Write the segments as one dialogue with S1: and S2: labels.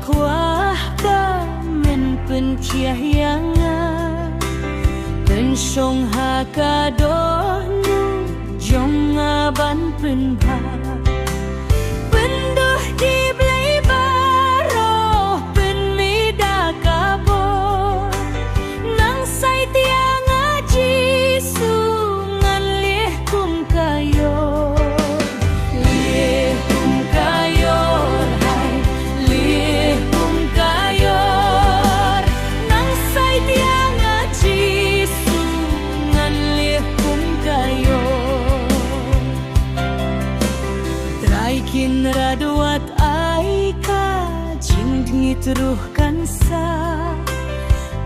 S1: kuah ka men pen kia hianga pen song ha ka do nu jong ban pen ba pen doh di blai baro pen mi da ka bo nang sai tiang aji su ngan leh kum kayo kin raduat ai ka jing ngitruh kan sa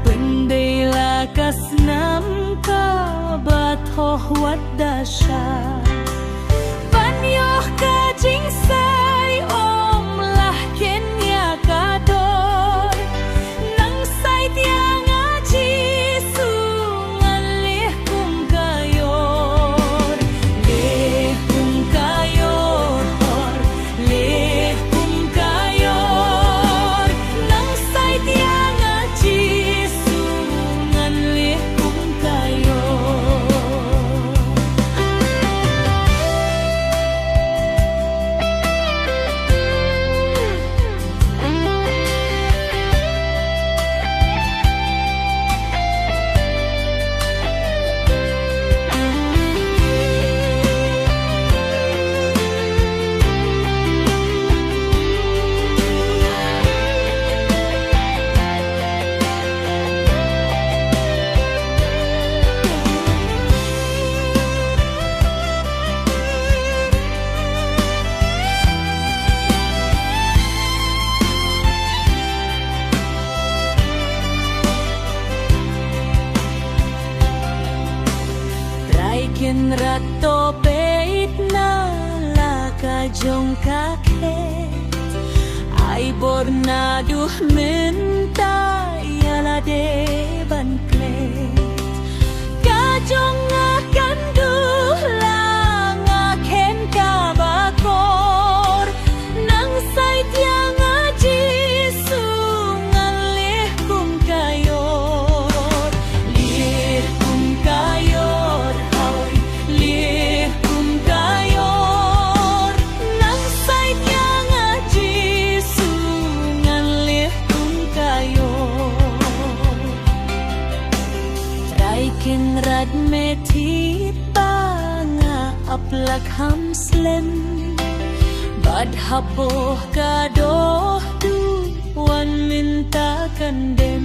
S1: pendai lakas nam ka bat hoh wat dasha panyoh ka jing sai om lah ken ya ka dor nang sai tiang aji su ngan leh kum kayor leh kum kayor kin rato peit na la ka jong kaket ai borna duh minta yala de ban klet ka jong akan duh la ngaken ka bakor nang sai tiang aji su ngan leh kum kayor leh kum kayor kin rad metit banga aplak ham slem bad hapoh ka doh du wan minta kandem